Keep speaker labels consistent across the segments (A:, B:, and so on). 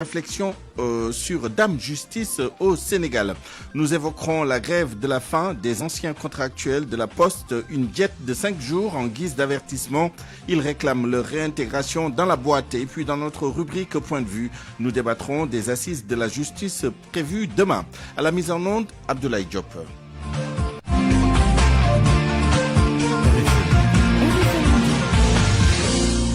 A: Réflexion sur Dame Justice au Sénégal. Nous évoquerons la grève de la faim des anciens contractuels de la Poste, une diète de 5 jours en guise d'avertissement. Ils réclament leur réintégration dans la boîte. Et puis dans notre rubrique Point de vue, nous débattrons des assises de la justice prévues demain. À la mise en onde, Abdoulaye Diop.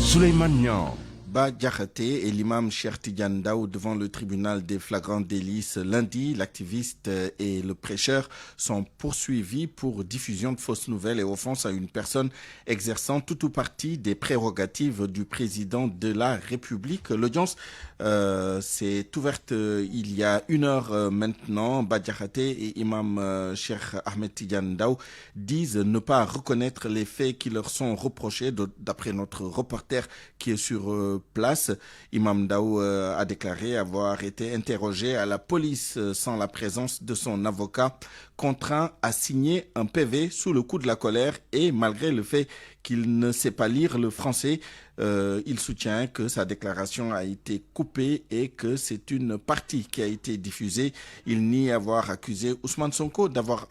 A: Souleymane Niang. Bah Diakhaté et l'imam Cheikh Tidiane Ndao devant le tribunal des flagrants délits ce lundi. L'activiste et le prêcheur sont poursuivis pour diffusion de fausses nouvelles et offense à une personne exerçant tout ou partie des prérogatives du président de la République. L'audience s'est ouverte il y a 1 heure maintenant. Bah Diakhaté et imam Cheikh Ahmed Tidiane Ndao disent ne pas reconnaître les faits qui leur sont reprochés, d'après notre reporter qui est sur place. Imam Ndao a déclaré avoir été interrogé à la police sans la présence de son avocat, contraint à signer un PV sous le coup de la colère et malgré le fait qu'il ne sait pas lire le français. Il soutient que sa déclaration a été coupée et que c'est une partie qui a été diffusée. Il nie avoir accusé Ousmane Sonko d'avoir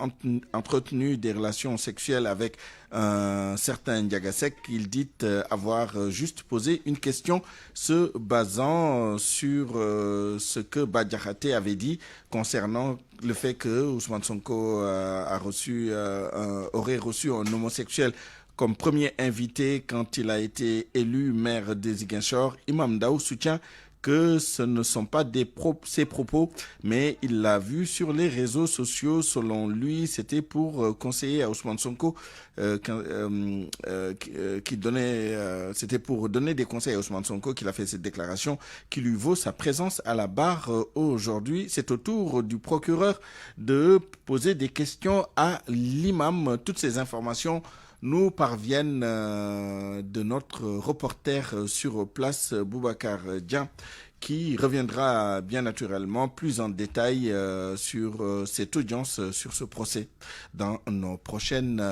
A: entretenu des relations sexuelles avec un certain Ndiagasek. Il dit avoir juste posé une question se basant sur ce que Bah Diakhaté avait dit concernant le fait que Ousmane Sonko aurait reçu un homosexuel comme premier invité quand il a été élu maire de Ziguinchor. Imam Ndao soutient que ce ne sont pas ses propos, mais il l'a vu sur les réseaux sociaux. Selon lui, c'était pour conseiller à Ousmane Sonko, c'était pour donner des conseils à Ousmane Sonko qu'il a fait cette déclaration qui lui vaut sa présence à la barre aujourd'hui. C'est au tour du procureur de poser des questions à l'imam. Toutes ces informations nous parviennent de notre reporter sur place, Boubacar Dia, qui reviendra bien naturellement plus en détail sur cette audience, sur ce procès dans nos prochaines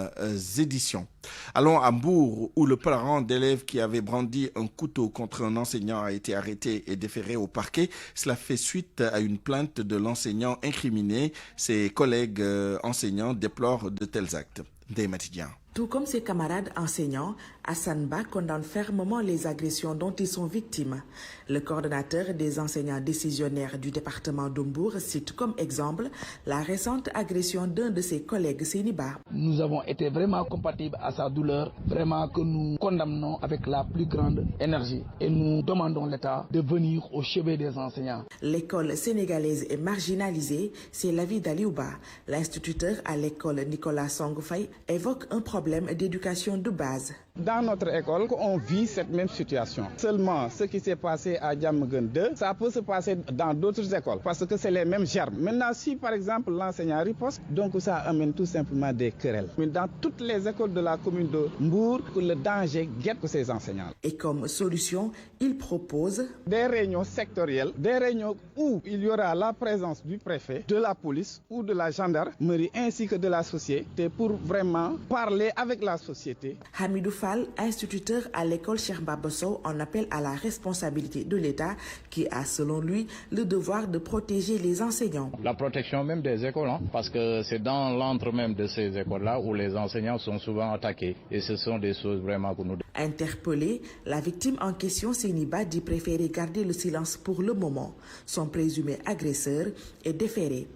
A: éditions. Allons à Mbour, où le parent d'élève qui avait brandi un couteau contre un enseignant a été arrêté et déféré au parquet. Cela fait suite à une plainte de l'enseignant incriminé. Ses collègues enseignants déplorent de tels actes. Des Matidien.
B: Tout comme ses camarades enseignants, Hassan Ba condamne fermement les agressions dont ils sont victimes. Le coordonnateur des enseignants décisionnaires du département d'Mbour cite comme exemple la récente agression d'un de ses collègues, Séniba.
C: Nous avons été vraiment compatibles à sa douleur, vraiment que nous condamnons avec la plus grande énergie et nous demandons l'État de venir au chevet des enseignants.
B: L'école sénégalaise est marginalisée, c'est l'avis d'Aliouba. L'instituteur à l'école Nicolas Songfay évoque un problème d'éducation de base.
D: Dans notre école, on vit cette même situation. Seulement, ce qui s'est passé à Diamaguène 2, ça peut se passer dans d'autres écoles parce que c'est les mêmes germes. Maintenant, si par exemple l'enseignant riposte, donc ça amène tout simplement des querelles. Mais dans toutes les écoles de la commune de Mbour, le danger guette ces enseignants.
B: Et comme solution, il propose
D: des réunions sectorielles, des réunions où il y aura la présence du préfet, de la police ou de la gendarmerie ainsi que de la société pour vraiment parler avec la société.
B: Hamidou Fall, instituteur à l'école Cheikh Babasso, en appelle à la responsabilité de l'État qui a, selon lui, le devoir de protéger les enseignants.
E: La protection même des écoles, parce que c'est dans l'antre même de ces écoles-là où les enseignants sont souvent attaqués. Et ce sont des choses vraiment que nous...
B: Interpellé, la victime en question, Séniba, dit préférer garder le silence pour le moment. Son présumé agresseur est déféré.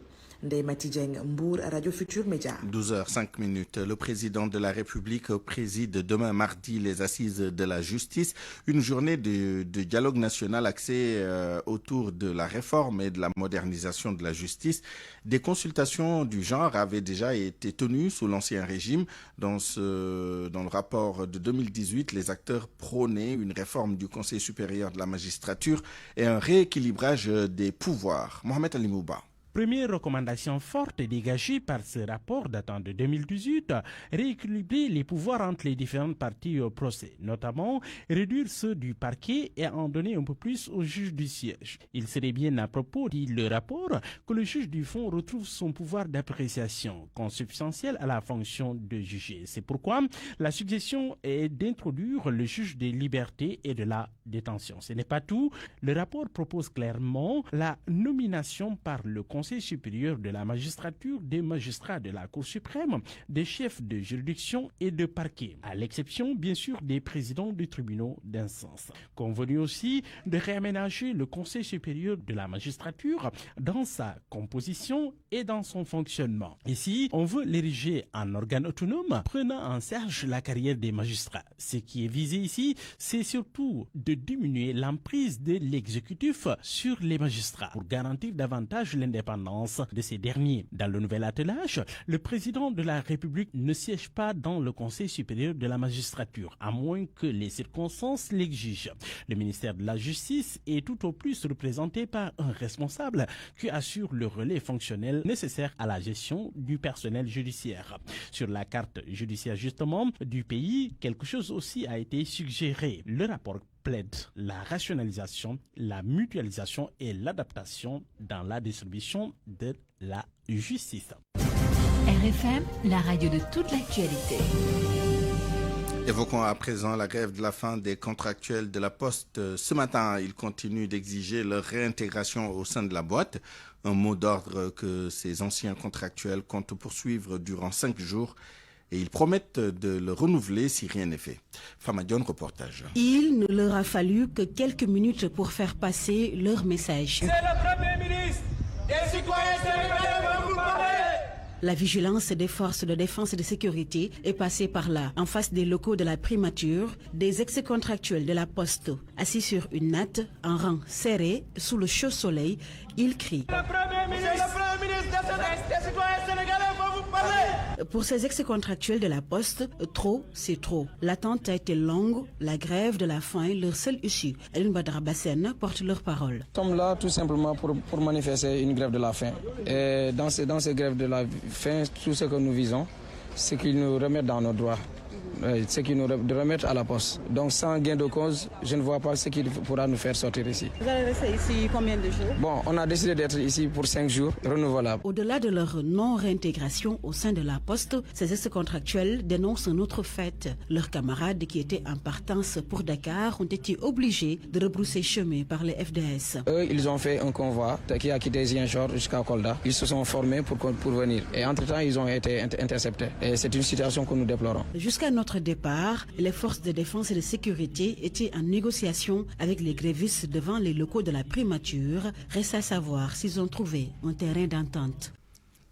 B: Ndeye Mati Dieng, Mbour, Radio Futur Média.
A: 12h05. Le président de la République préside demain mardi les assises de la justice, une journée de dialogue national axée autour de la réforme et de la modernisation de la justice. Des consultations du genre avaient déjà été tenues sous l'Ancien Régime. Dans le rapport de 2018, les acteurs prônaient une réforme du Conseil supérieur de la magistrature et un rééquilibrage des pouvoirs. Mohamed Ali Mouba.
F: Première recommandation forte dégagée par ce rapport datant de 2018, rééquilibrer les pouvoirs entre les différentes parties au procès, notamment réduire ceux du parquet et en donner un peu plus au juge du siège. Il serait bien à propos, dit le rapport, que le juge du fond retrouve son pouvoir d'appréciation, consubstantiel à la fonction de juger. C'est pourquoi la suggestion est d'introduire le juge des libertés et de la détention. Ce n'est pas tout. Le rapport propose clairement la nomination par le Conseil supérieur de la magistrature des magistrats de la Cour suprême, des chefs de juridiction et de parquet, à l'exception bien sûr des présidents des tribunaux d'instance. Convenu aussi de réaménager le Conseil supérieur de la magistrature dans sa composition et dans son fonctionnement. Ici, on veut l'ériger en organe autonome, prenant en charge la carrière des magistrats. Ce qui est visé ici, c'est surtout de diminuer l'emprise de l'exécutif sur les magistrats pour garantir davantage l'indépendance de ces derniers. Dans le nouvel attelage, le président de la République ne siège pas dans le Conseil supérieur de la magistrature, à moins que les circonstances l'exigent. Le ministère de la Justice est tout au plus représenté par un responsable qui assure le relais fonctionnel nécessaire à la gestion du personnel judiciaire. Sur la carte judiciaire justement du pays, quelque chose aussi a été suggéré. Le rapport plaide la rationalisation, la mutualisation et l'adaptation dans la distribution de la justice.
G: RFM, la radio de toute l'actualité.
A: Évoquons à présent la grève de la faim des contractuels de la Poste. Ce matin, ils continuent d'exiger leur réintégration au sein de la boîte. Un mot d'ordre que ces anciens contractuels comptent poursuivre durant 5 jours. Et ils promettent de le renouveler si rien n'est fait. Famadion, reportage.
H: Il ne leur a fallu que quelques minutes pour faire passer leur message.
I: C'est le Premier ministre des citoyens sénégalais veut vous parler.
H: La vigilance des forces de défense et de sécurité est passée par là. En face des locaux de la primature, des ex-contractuels de la Poste, assis sur une natte, en rang serré, sous le chaud soleil, ils crient.
I: Le Premier ministre des citoyens sénégalais veut vous parler.
H: Pour ces ex-contractuels de la Poste, trop, c'est trop. L'attente a été longue, la grève de la faim, leur seule issue. Eline Badara Bassène porte leur parole.
J: Nous sommes là tout simplement pour manifester une grève de la faim. Et dans ces grèves de la faim, tout ce que nous visons, c'est qu'ils nous remettent dans nos droits. C'est qu'ils nous remettent à la Poste. Donc sans gain de cause, je ne vois pas ce qu'il pourra nous faire sortir ici.
H: Vous allez rester ici combien de jours?
J: Bon, on a décidé d'être ici pour 5 jours, renouvelables. Au-delà
H: de leur non-réintégration au sein de la Poste, ces ex-contractuels dénoncent un autre fait. Leurs camarades qui étaient en partance pour Dakar ont été obligés de rebrousser chemin par les FDS.
J: Eux, ils ont fait un convoi qui a quitté Ziguinchor jusqu'à Kolda. Ils se sont formés pour venir. Et entre-temps, ils ont été interceptés. Et c'est une situation que nous déplorons.
H: Jusqu'à notre départ, les forces de défense et de sécurité étaient en négociation avec les grévistes devant les locaux de la primature. Reste à savoir s'ils ont trouvé un terrain d'entente.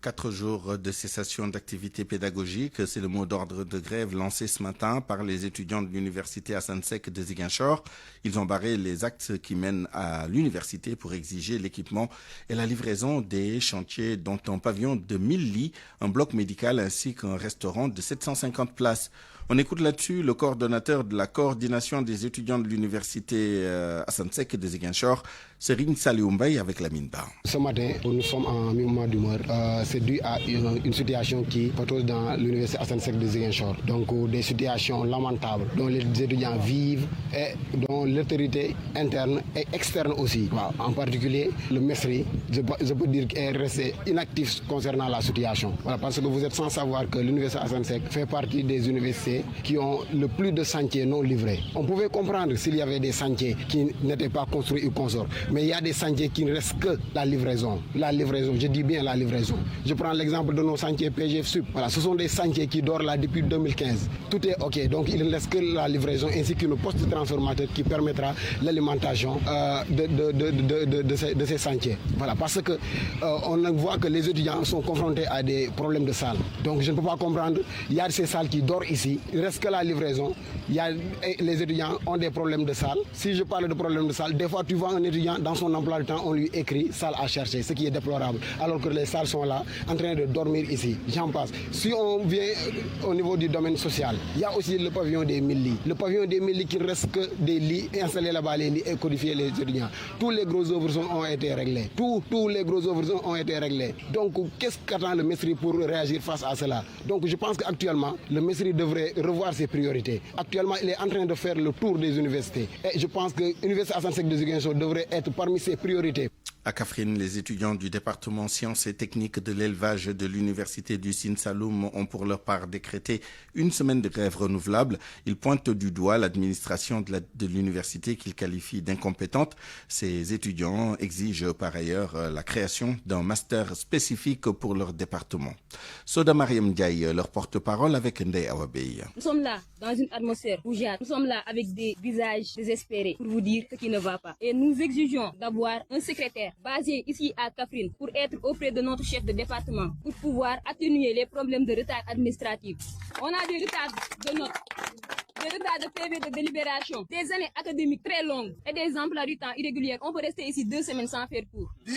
A: 4 jours de cessation d'activité pédagogique, c'est le mot d'ordre de grève lancé ce matin par les étudiants de l'université Assane Seck de Ziguinchor. Ils ont barré les axes qui mènent à l'université pour exiger l'équipement et la livraison des chantiers, dont un pavillon de 1000 lits, un bloc médical ainsi qu'un restaurant de 750 places. On écoute là-dessus le coordonnateur de la coordination des étudiants de l'université Assane Seck de Ziguinchor, Serigne Saliou Mbaye avec la Minba.
K: Ce matin, nous sommes en moment d'humeur. C'est dû à une situation qui pose dans l'université Assane Seck de Ziguinchor. Donc des situations lamentables dont les étudiants vivent et dont l'autorité interne et externe aussi. En particulier, le MESRI, je peux dire est resté inactif concernant la situation. Voilà, parce que vous êtes sans savoir que l'université Assane Seck fait partie des universités qui ont le plus de sentiers non livrés. On pouvait comprendre s'il y avait des sentiers qui n'étaient pas construits ou consorts, mais il y a des sentiers qui ne restent que la livraison. La livraison, je dis bien la livraison. Je prends l'exemple de nos sentiers PGF Sup. Voilà, ce sont des sentiers qui dorment là depuis 2015. Tout est OK, donc il ne reste que la livraison ainsi qu'une poste transformateur qui permettra l'alimentation de ces sentiers. Voilà, parce que on voit que les étudiants sont confrontés à des problèmes de salles. Donc je ne peux pas comprendre, il y a ces salles qui dorment ici il reste que la livraison. Les étudiants ont des problèmes de salle. Si je parle de problèmes de salle, des fois tu vois un étudiant dans son emploi du temps, on lui écrit salle à chercher, ce qui est déplorable. Alors que les salles sont là, en train de dormir ici. J'en passe. Si on vient au niveau du domaine social, il y a aussi le pavillon des 1000 lits. Le pavillon des 1000 lits qui ne reste que des lits, installer là-bas les lits et codifier les étudiants. Tous les gros œuvres ont été réglés. Tous les gros œuvres ont été réglés. Donc, qu'est-ce qu'attend le ministère pour réagir face à cela? Donc, je pense qu'actuellement, le ministère devrait revoir ses priorités. Actuellement, il est en train de faire le tour des universités. Et je pense que l'Université Assane Seck de Ziguinchor devrait être parmi ses priorités.
A: À Kaffrine, les étudiants du département sciences et techniques de l'élevage de l'université du Sine Saloum ont pour leur part décrété une semaine de grève renouvelable. Ils pointent du doigt l'administration de l'université qu'ils qualifient d'incompétente. Ces étudiants exigent par ailleurs la création d'un master spécifique pour leur département. Soda Mariam Ndiaye, leur porte-parole avec Ndeye Awabey.
L: Nous sommes là dans une atmosphère rougeâtre. Nous sommes là avec des visages désespérés pour vous dire ce qui ne va pas. Et nous exigeons d'avoir un secrétaire basé ici à Kaffrine pour être auprès de notre chef de département pour pouvoir atténuer les problèmes de retard administratif. On a des retards de notes, des retards de PV de délibération, des années académiques très longues et des emplois du temps irréguliers. On peut rester ici 2 semaines sans faire cours. Ou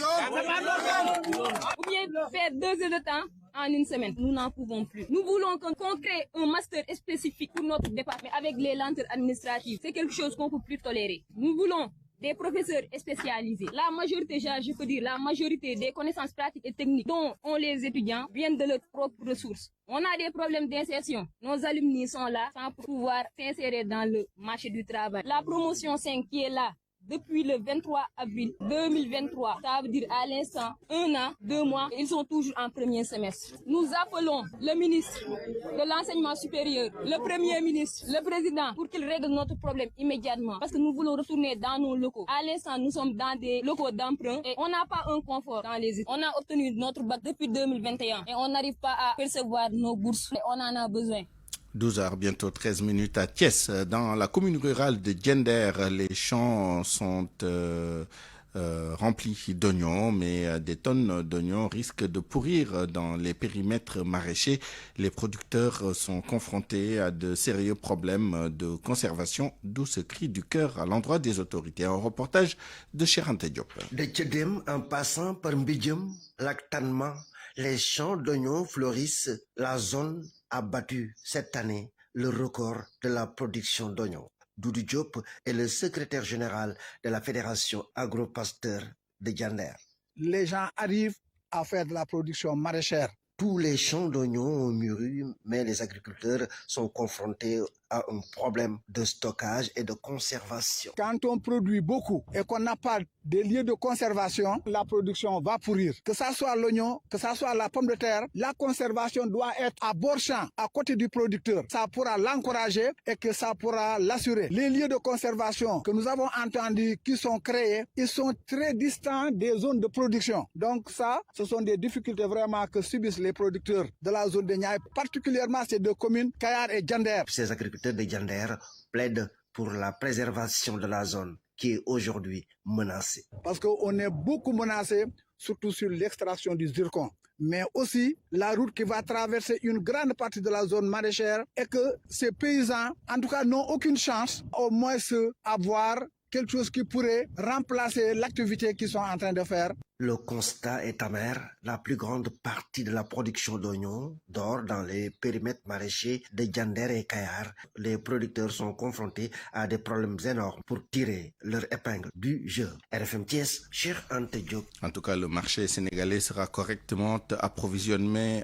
L: bien faire 2 heures de temps en une semaine. Nous n'en pouvons plus. Nous voulons qu'on crée un master spécifique pour notre département avec les lenteurs administratives. C'est quelque chose qu'on ne peut plus tolérer. Nous voulons des professeurs spécialisés. La majorité, je peux dire, la majorité des connaissances pratiques et techniques dont ont les étudiants viennent de leurs propres ressources. On a des problèmes d'insertion. Nos alumni sont là sans pouvoir s'insérer dans le marché du travail. La promotion 5 qui est là depuis le 23 avril 2023, ça veut dire à l'instant 1 an, 2 mois, ils sont toujours en premier semestre. Nous appelons le ministre de l'enseignement supérieur, le premier ministre, le président, pour qu'ils règlent notre problème immédiatement. Parce que nous voulons retourner dans nos locaux. À l'instant, nous sommes dans des locaux d'emprunt et on n'a pas un confort dans les études. On a obtenu notre bac depuis 2021 et on n'arrive pas à percevoir nos bourses et on en a besoin.
A: 12h, bientôt 13 minutes à Thiès. Dans la commune rurale de Diender, les champs sont remplis d'oignons, mais des tonnes d'oignons risquent de pourrir dans les périmètres maraîchers. Les producteurs sont confrontés à de sérieux problèmes de conservation, d'où ce cri du cœur à l'endroit des autorités. Un reportage de Cherante Diop.
M: De Tchedem, en passant par Mbidjem, Lactanement, les champs d'oignons fleurissent. La zone a battu cette année le record de la production d'oignons. Doudou Diop est le secrétaire général de la Fédération Agro-Pasteur de Diender.
N: Les gens arrivent à faire de la production maraîchère.
M: Tous les champs d'oignons ont mûri, mais les agriculteurs sont confrontés à un problème de stockage et de conservation.
N: Quand on produit beaucoup et qu'on n'a pas de lieux de conservation, la production va pourrir. Que ça soit l'oignon, que ça soit la pomme de terre, la conservation doit être à bord champ, à côté du producteur. Ça pourra l'encourager et que ça pourra l'assurer. Les lieux de conservation que nous avons entendus qui sont créés, ils sont très distants des zones de production. Donc ça, ce sont des difficultés vraiment que subissent les producteurs de la zone de Niayes, particulièrement ces 2 communes, Kayar et Diender.
M: Ces agriculteurs de Diender plaident pour la préservation de la zone qui est aujourd'hui menacée.
N: Parce qu'on est beaucoup menacé, surtout sur l'extraction du zircon. Mais aussi la route qui va traverser une grande partie de la zone maraîchère et que ces paysans, en tout cas, n'ont aucune chance au moins avoir quelque chose qui pourrait remplacer l'activité qu'ils sont en train de faire.
M: Le constat est amer. La plus grande partie de la production d'oignons dort dans les périmètres maraîchers de Diender et Kayar. Les producteurs sont confrontés à des problèmes énormes pour tirer leur épingle du jeu. RFM Thiès, Cheikh Anta Diop.
A: En tout cas, le marché sénégalais sera correctement approvisionné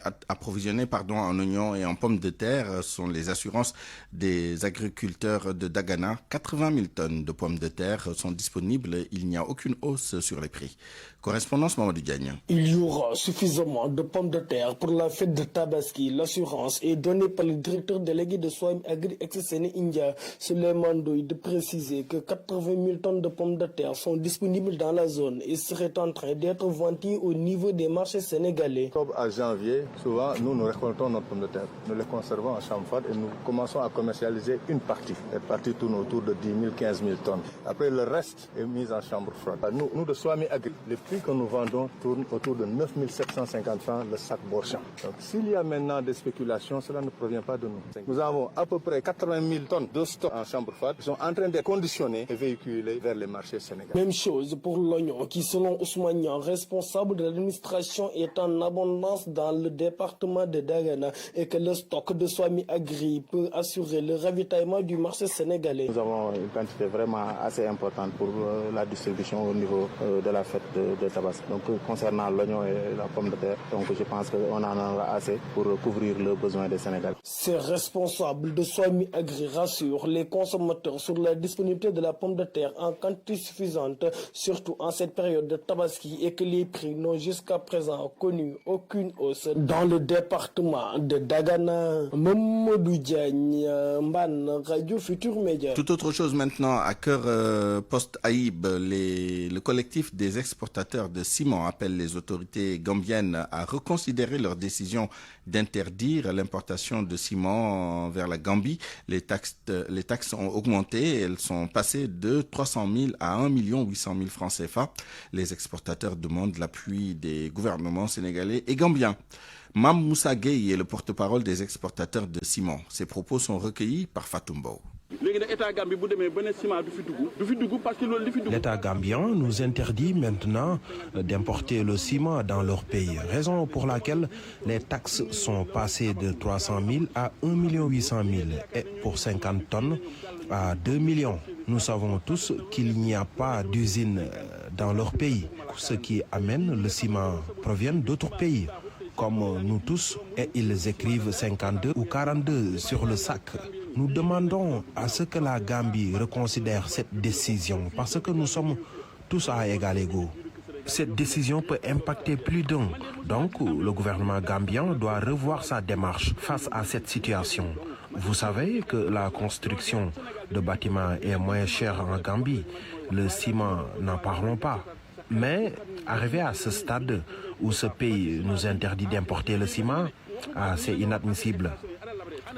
A: en oignons et en pommes de terre. Ce sont les assurances des agriculteurs de Dagana. 80 000 tonnes de pommes de terre sont disponibles. Il n'y a aucune hausse sur les prix. Correspondance Mamadou Diagne.
O: Il y aura suffisamment de pommes de terre pour la fête de Tabaski. L'assurance est donnée par le directeur délégué de Soim Agri Ex-Séné India, Suleiman Doy, de préciser que 80 000 tonnes de pommes de terre sont disponibles dans la zone et seraient en train d'être vendues au niveau des marchés sénégalais.
P: Octobre à janvier, souvent, nous récoltons notre pomme de terre. Nous les conservons en chambre froide et nous commençons à commercialiser une partie. Les parties tournent autour de 10 000, 15 000 tonnes. Après, le reste est mis en chambre froide. Nous de Soami Agri, les prix que nous vendons tourne autour de 9 750 francs le sac Borchamp. Donc s'il y a maintenant des spéculations, cela ne provient pas de nous. Nous avons à peu près 80 000 tonnes de stock en chambre froide qui sont en train d'être conditionnées et véhiculées vers les marchés sénégalais.
O: Même chose pour l'oignon qui, selon Ousmane Niang, responsable de l'administration, est en abondance dans le département de Dagana et que le stock de Swami Agri peut assurer le ravitaillement du marché sénégalais.
Q: Nous avons une quantité vraiment assez importante pour la distribution au niveau de la fête de Tabaski. Donc concernant l'oignon et la pomme de terre, donc je pense qu'on en aura assez pour couvrir le besoin des Sénégalais.
O: Ces responsables de Swami Agri rassurent les consommateurs sur la disponibilité de la pomme de terre en quantité suffisante, surtout en cette période de Tabaski, et que les prix n'ont jusqu'à présent connu aucune hausse. Dans le département de Dagana, Mamadou Diagne, Mban, Radio Futur Média.
A: Tout autre chose maintenant, à cœur post-Aïb, le collectif des exportateurs de ciment appelle les autorités gambiennes à reconsidérer leur décision d'interdire l'importation de ciment vers la Gambie. Les taxes ont augmenté, elles sont passées de 300 000 à 1 800 000 francs CFA. Les exportateurs demandent l'appui des gouvernements sénégalais et gambiens. Mam Moussa Gueye est le porte-parole des exportateurs de ciment. Ses propos sont recueillis par Fatumbo.
R: L'État gambien nous interdit maintenant d'importer le ciment dans leur pays, raison pour laquelle les taxes sont passées de 300 000 à 1 800 000 et pour 50 tonnes à 2 millions. Nous savons tous qu'il n'y a pas d'usine dans leur pays. Ce qui amène le ciment provient d'autres pays, comme nous tous, et ils écrivent 52 ou 42 sur le sac. Nous demandons à ce que la Gambie reconsidère cette décision parce que nous sommes tous à égal égaux. Cette décision peut impacter plus d'un. Donc, le gouvernement gambien doit revoir sa démarche face à cette situation. Vous savez que la construction de bâtiments est moins chère en Gambie. Le ciment, n'en parlons pas. Mais, arrivé à ce stade où ce pays nous interdit d'importer le ciment, c'est inadmissible.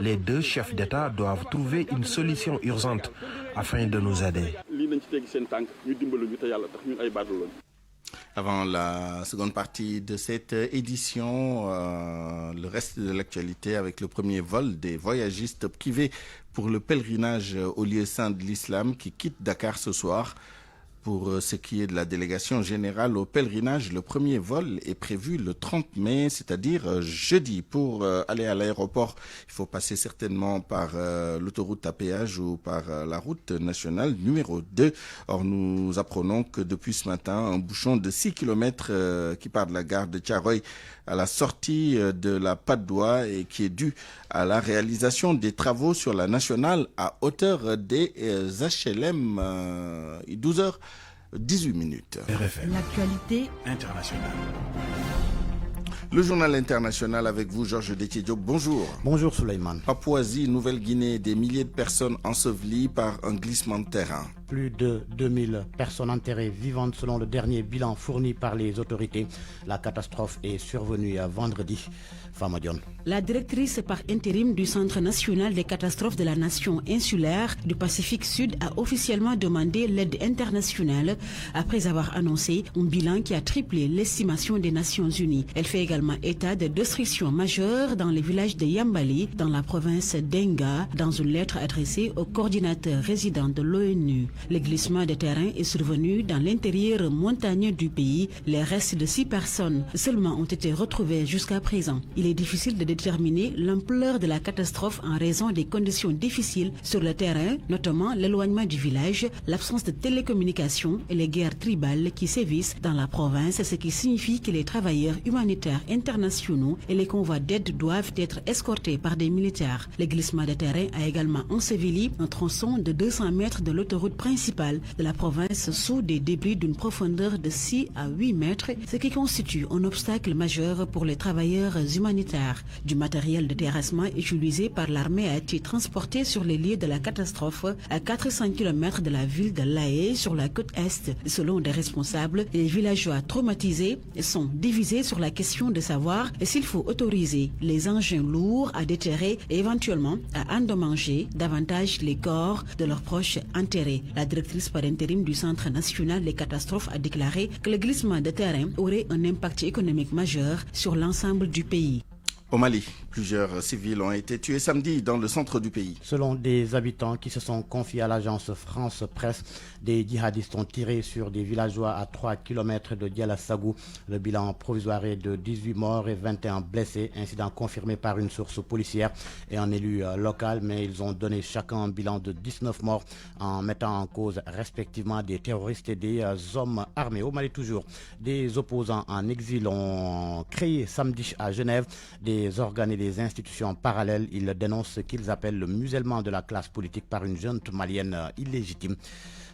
R: Les deux chefs d'État doivent trouver une solution urgente afin de nous aider.
A: Avant la seconde partie de cette édition, le reste de l'actualité avec le premier vol des voyagistes privés pour le pèlerinage au lieu saint de l'islam qui quitte Dakar ce soir. Pour ce qui est de la délégation générale au pèlerinage, le premier vol est prévu le 30 mai, c'est-à-dire jeudi. Pour aller à l'aéroport, il faut passer certainement par l'autoroute à péage ou par la route nationale numéro 2. Or, nous apprenons que depuis ce matin, un bouchon de 6 km qui part de la gare de Thiaroye à la sortie de la Patte d'Oie et qui est dû à la réalisation des travaux sur la nationale à hauteur des HLM. 12h18.
G: RFM. L'actualité
F: internationale.
A: Le journal international avec vous, Georges Détié-Diop. Bonjour.
S: Bonjour, Souleymane.
A: Papouasie, Nouvelle-Guinée, des milliers de personnes ensevelies par un glissement de terrain.
S: Plus de 2000 personnes enterrées vivantes selon le dernier bilan fourni par les autorités. La catastrophe est survenue vendredi. Fama Dione.
H: La directrice par intérim du Centre national des catastrophes de la nation insulaire du Pacifique Sud a officiellement demandé l'aide internationale après avoir annoncé un bilan qui a triplé l'estimation des Nations Unies. Elle fait également état de destructions majeures dans les villages de Yambali, dans la province d'Enga, dans une lettre adressée au coordinateur résident de l'ONU. Le glissement de terrain est survenu dans l'intérieur montagneux du pays. Les restes de 6 personnes seulement ont été retrouvés jusqu'à présent. Il est difficile de déterminer l'ampleur de la catastrophe en raison des conditions difficiles sur le terrain, notamment l'éloignement du village, l'absence de télécommunications et les guerres tribales qui sévissent dans la province, ce qui signifie que les travailleurs humanitaires internationaux et les convois d'aide doivent être escortés par des militaires. Le glissement de terrain a également enseveli un tronçon de 200 mètres de l'autoroute principale de la province sous des débris d'une profondeur de 6 à 8 mètres, ce qui constitue un obstacle majeur pour les travailleurs humanitaires. Du matériel de terrassement utilisé par l'armée a été transporté sur les lieux de la catastrophe à 400 km de la ville de Lae sur la côte est. Selon des responsables, les villageois traumatisés sont divisés sur la question de savoir s'il faut autoriser les engins lourds à déterrer et éventuellement à endommager davantage les corps de leurs proches enterrés. La directrice par intérim du Centre national des catastrophes a déclaré que le glissement de terrain aurait un impact économique majeur sur l'ensemble du pays.
A: Au Mali, plusieurs civils ont été tués samedi dans le centre du pays.
S: Selon des habitants qui se sont confiés à l'agence France Presse, des djihadistes ont tiré sur des villageois à 3 km de Dialassagou. Le bilan provisoire est de 18 morts et 21 blessés, incident confirmé par une source policière et un élu local, mais ils ont donné chacun un bilan de 19 morts en mettant en cause respectivement des terroristes et des hommes armés. Au Mali toujours, des opposants en exil ont créé samedi à Genève des organes et des institutions parallèles. Ils dénoncent ce qu'ils appellent le musellement de la classe politique par une junte malienne illégitime.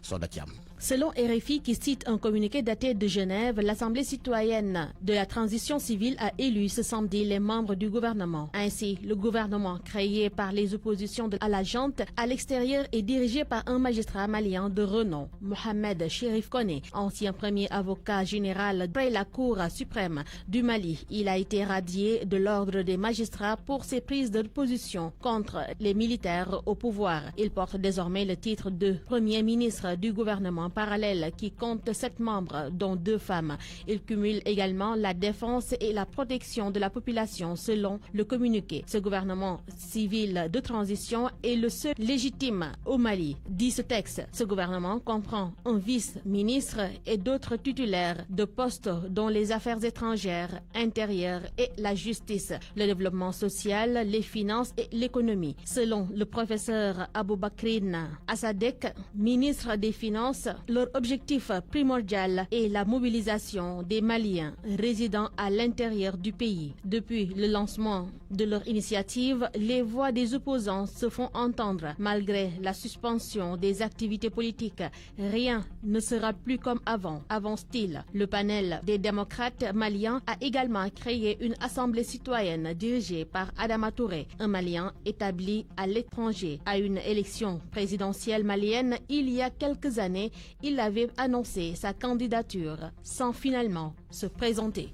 S: Sodatiam.
T: Selon RFI qui cite un communiqué daté de Genève, l'Assemblée citoyenne de la transition civile a élu ce samedi les membres du gouvernement. Ainsi, le gouvernement créé par les oppositions à la junte à l'extérieur est dirigé par un magistrat malien de renom, Mohamed Chérif Koné, ancien premier avocat général près la Cour suprême du Mali. Il a été radié de l'ordre des magistrats pour ses prises de position contre les militaires au pouvoir. Il porte désormais le titre de Premier ministre du gouvernement parallèle qui compte 7 membres, dont 2 femmes. Il cumule également la défense et la protection de la population selon le communiqué. Ce gouvernement civil de transition est le seul légitime au Mali. Dit ce texte, ce gouvernement comprend un vice-ministre et d'autres titulaires de postes dont les affaires étrangères, intérieures et la justice, le développement social, les finances et l'économie. Selon le professeur Aboubakrine Assadek, ministre des Finances, leur objectif primordial est la mobilisation des Maliens résidant à l'intérieur du pays. Depuis le lancement de leur initiative, les voix des opposants se font entendre. Malgré la suspension des activités politiques, rien ne sera plus comme avant, avance-t-il. Le panel des démocrates maliens a également créé une assemblée citoyenne dirigée par Adama Touré, un Malien établi à l'étranger. À une élection présidentielle malienne, il y a quelques années, il avait annoncé sa candidature sans finalement se présenter.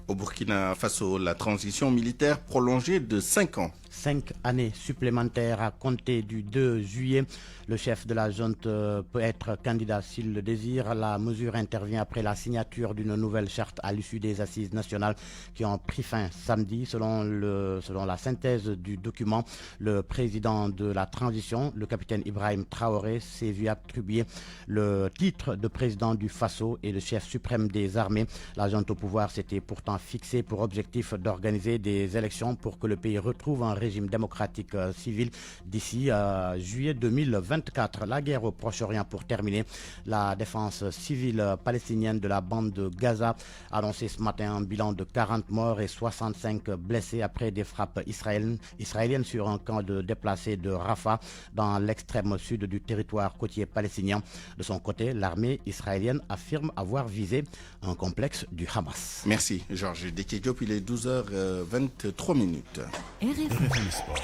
A: Au Burkina Faso, la transition militaire prolongée de 5 ans.
S: 5 années supplémentaires à compter du 2 juillet. Le chef de la junte peut être candidat s'il le désire. La mesure intervient après la signature d'une nouvelle charte à l'issue des assises nationales qui ont pris fin samedi. Selon la synthèse du document, le président de la transition, le capitaine Ibrahim Traoré, s'est vu attribuer le titre de président du Faso et le chef suprême des armées. La junte au pouvoir s'était pourtant fixée pour objectif d'organiser des élections pour que le pays retrouve un régime démocratique civil d'ici juillet 2024. La guerre au Proche-Orient pour terminer. La défense civile palestinienne de la bande de Gaza a annoncé ce matin un bilan de 40 morts et 65 blessés après des frappes israéliennes sur un camp de déplacés de Rafah dans l'extrême sud du territoire côtier palestinien. De son côté, l'armée israélienne affirme avoir visé un complexe du Hamas.
A: Merci Georges Dekidiop, il est 12h23.
G: RFI Sport.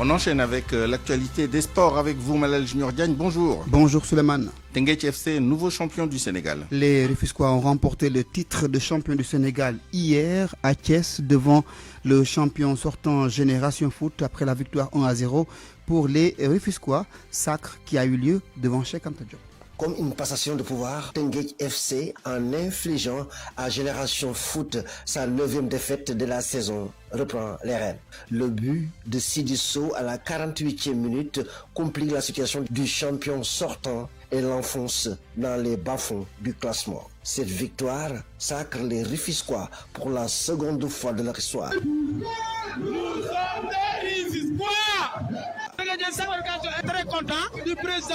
A: On enchaîne avec l'actualité des sports avec vous, Malal Junior Diagne. Bonjour.
U: Bonjour Souleymane.
A: Teungueth FC, nouveau champion du Sénégal.
U: Les Rufisquois ont remporté le titre de champion du Sénégal hier à Thiès devant le champion sortant Génération Foot après la victoire 1-0 pour les Rufisquois, sacre qui a eu lieu devant Cheikh Anta Diop.
M: Comme une passation de pouvoir, Teungueth FC, en infligeant à Génération Foot sa 9e défaite de la saison, reprend les rênes. Le but de Sidi Sow à la 48e minute complique la situation du champion sortant et l'enfonce dans les bas-fonds du classement. Cette victoire sacre les Rufisquois pour la seconde fois de leur histoire.
I: Nous sommes des Rufisquois! Je suis très content du président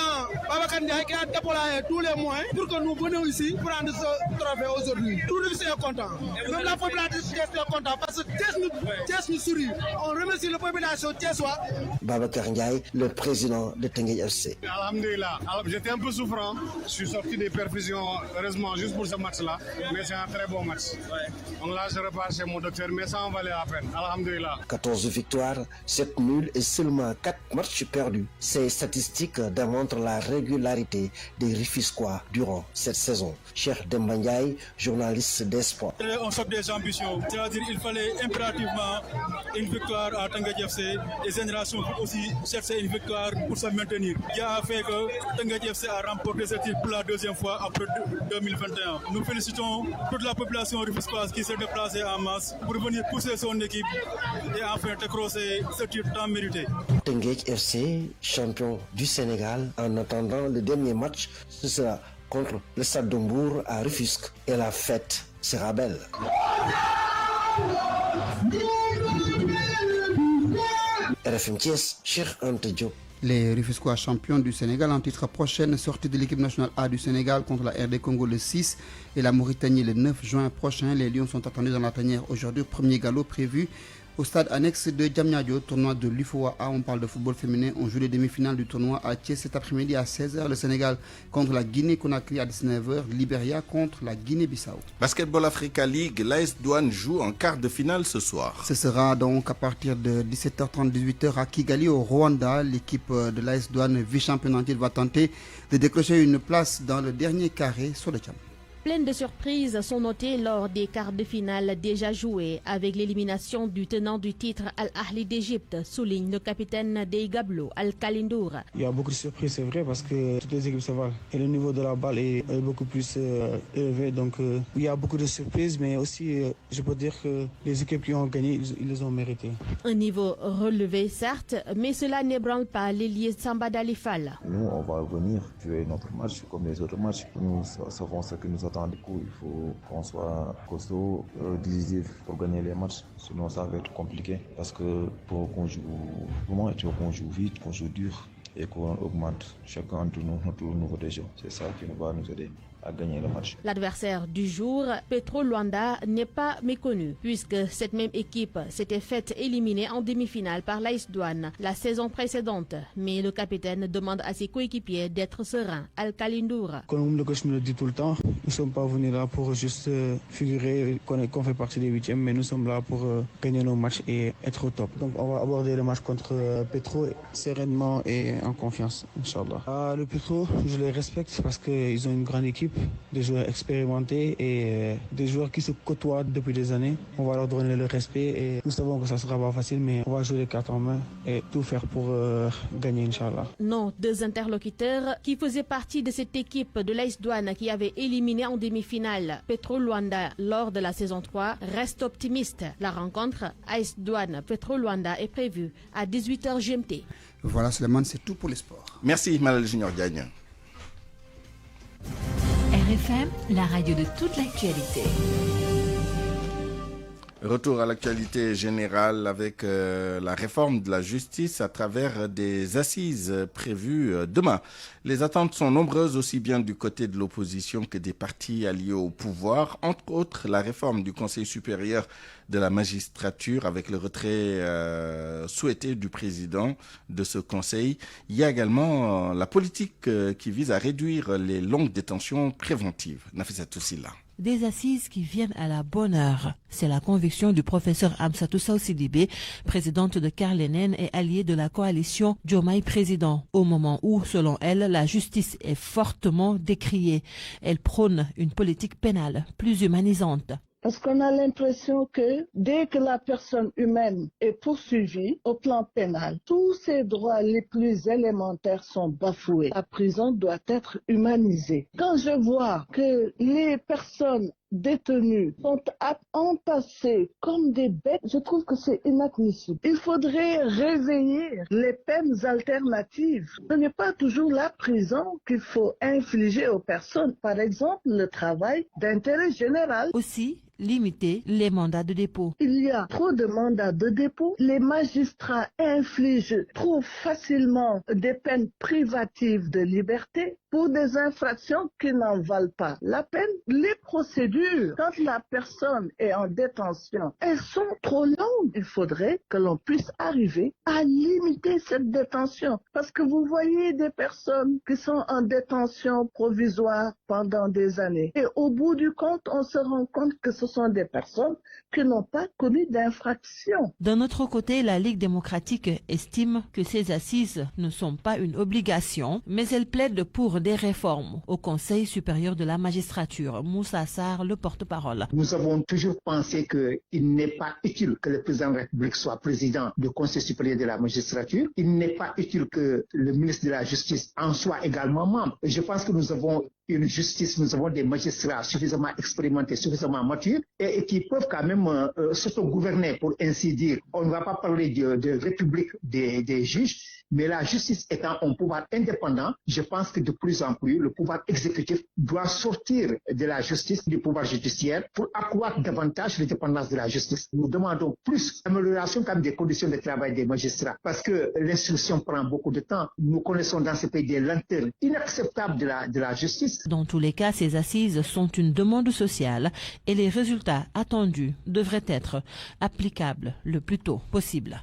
I: Babacar Ndiaye qui a déployé tous les moyens pour que nous venions ici prendre ce trophée aujourd'hui. Tout le monde est content. Même la population est contente parce que Thiès nous sourit. On remercie la population thiessoise.
M: Babacar Ndiaye, le président de Teungueth FC.
V: Alhamdulillah. J'étais un peu souffrant. Je suis sorti des perfusions, heureusement, juste pour ce match-là. Mais c'est un très bon match. Donc là, je repars chez mon docteur, mais ça en valait la peine. Alhamdulillah.
M: 14 victoires, 7 nuls et seulement 4 matchs perdus. Ces statistiques démontrent démontre la régularité des Rufisquois durant cette saison. Cheikh Demba Ndiaye, journaliste d'Espoir.
C: On sort des ambitions, c'est-à-dire qu'il fallait impérativement une victoire à Teungueth FC. Les générations aussi cherchaient une victoire pour se maintenir. Qui a fait que Teungueth FC a remporté ce titre pour la deuxième fois après 2021. Nous félicitons toute la population rufisquoise qui s'est déplacée en masse pour venir pousser son équipe et enfin décrocher ce titre tant mérité.
M: Teungueth FC, champion du Sénégal, en attendant le dernier match, ce sera contre le Stade de Mbour à Rufisque et la fête sera belle. RFM Thiès, Cheikh Anta Diop.
U: Les Rufisquois champions du Sénégal en titre prochaine, sortie de l'équipe nationale A du Sénégal contre la RD Congo le 6 et la Mauritanie le 9 juin prochain. Les Lions sont attendus dans la tanière aujourd'hui. Premier galop prévu au stade annexe de Diamniadio, tournoi de l'UFOA A. On parle de football féminin. On joue les demi-finales du tournoi à Thiès cet après-midi à 16h. Le Sénégal contre la Guinée-Conakry à 19h. Libéria contre la Guinée-Bissau.
A: Basketball Africa League, l'AS Douane joue en quart de finale ce soir.
U: Ce sera donc à partir de 17h30, 18h à Kigali au Rwanda. L'équipe de l'AS Douane, vice-championne en titre, va tenter de décrocher une place dans le dernier carré sur le Tcham.
T: Plein de surprises sont notées lors des quarts de finale déjà joués avec l'élimination du tenant du titre Al-Ahli d'Égypte, souligne le capitaine des Gablo, Al-Kalindour.
D: Il y a beaucoup de surprises, c'est vrai, parce que toutes les équipes se valent. Et le niveau de la balle est beaucoup plus élevé. Donc il y a beaucoup de surprises, mais aussi je peux dire que les équipes qui ont gagné, ils les ont mérité.
T: Un niveau relevé, certes, mais cela n'ébranle pas l'ailier Samba Dalifal.
W: Nous, on va venir jouer notre match comme les autres matchs. Nous savons ce que nous attendons. Du coup, il faut qu'on soit costaud, décisif pour gagner les matchs. Sinon, ça va être compliqué. Parce que pour qu'on joue vraiment, il faut qu'on joue vite, qu'on joue dur et qu'on augmente chacun de nous notre niveau de jeu. C'est ça qui va nous aider à gagner le match.
T: L'adversaire du jour, Petro Luanda, n'est pas méconnu puisque cette même équipe s'était faite éliminer en demi-finale par l'AS Douane la saison précédente. Mais le capitaine demande à ses coéquipiers d'être sereins. Al-Kalindour.
D: Comme le coach me le dit tout le temps, nous ne sommes pas venus là pour juste figurer qu'on fait partie des huitièmes, mais nous sommes là pour gagner nos matchs et être au top. Donc on va aborder le match contre Petro sereinement et en confiance, Inch'Allah. Le Petro, je les respecte parce qu'ils ont une grande équipe, des joueurs expérimentés et des joueurs qui se côtoient depuis des années. On va leur donner le respect et nous savons que ça ne sera pas facile, mais on va jouer les cartes en main et tout faire pour gagner, Inch'Allah.
T: Non, deux interlocuteurs qui faisaient partie de cette équipe de l'AS Douane qui avait éliminé en demi-finale Petro Luanda lors de la saison 3 restent optimistes. La rencontre AS Douane Petro Luanda est prévue à 18h GMT.
U: Voilà, Suleiman, c'est tout pour les sports.
A: Merci, Malal Junior Diagne.
G: RFM, la radio de toute l'actualité.
A: Retour à l'actualité générale avec la réforme de la justice à travers des assises prévues demain. Les attentes sont nombreuses aussi bien du côté de l'opposition que des partis alliés au pouvoir. Entre autres, la réforme du Conseil supérieur de la magistrature avec le retrait souhaité du président de ce conseil. Il y a également la politique qui vise à réduire les longues détentions préventives. Nafisa Toussila.
X: Des assises qui viennent à la bonne heure. C'est la conviction du professeur Amsatou Sidibé, présidente de Carlenen et alliée de la coalition Diomaye Président, au moment où, selon elle, la justice est fortement décriée. Elle prône une politique pénale plus humanisante.
Y: Parce qu'on a l'impression que dès que la personne humaine est poursuivie au plan pénal, tous ses droits les plus élémentaires sont bafoués. La prison doit être humanisée. Quand je vois que les personnes détenus sont entassés comme des bêtes, je trouve que c'est inadmissible. Il faudrait réveiller les peines alternatives. Ce n'est pas toujours la prison qu'il faut infliger aux personnes. Par exemple, le travail d'intérêt général.
X: Aussi, limiter les mandats de dépôt.
Y: Il y a trop de mandats de dépôt. Les magistrats infligent trop facilement des peines privatives de liberté pour des infractions qui n'en valent pas la peine. Les procédures procédures, quand la personne est en détention, elles sont trop longues. Il faudrait que l'on puisse arriver à limiter cette détention. Parce que vous voyez des personnes qui sont en détention provisoire pendant des années. Et au bout du compte, on se rend compte que ce sont des personnes qui n'ont pas commis d'infraction.
X: D'un autre côté, la Ligue démocratique estime que ces assises ne sont pas une obligation, mais elle plaide pour des réformes au Conseil supérieur de la magistrature. Moussa Sarr, le porte-parole.
B: Nous avons toujours pensé qu'il n'est pas utile que le président de la République soit président du Conseil supérieur de la magistrature. Il n'est pas utile que le ministre de la Justice en soit également membre. Je pense que nous avons une justice, nous avons des magistrats suffisamment expérimentés, suffisamment matures et qui peuvent quand même s'auto-gouverner, pour ainsi dire. On ne va pas parler de république des juges, mais la justice étant un pouvoir indépendant, je pense que de plus en plus, le pouvoir exécutif doit sortir de la justice, du pouvoir judiciaire, pour accroître davantage l'indépendance de la justice. Nous demandons plus d'amélioration quand même des conditions de travail des magistrats, parce que l'instruction prend beaucoup de temps. Nous connaissons dans ce pays des lenteurs inacceptables de la justice.
X: Dans tous les cas, ces assises sont une demande sociale et les résultats attendus devraient être applicables le plus tôt possible.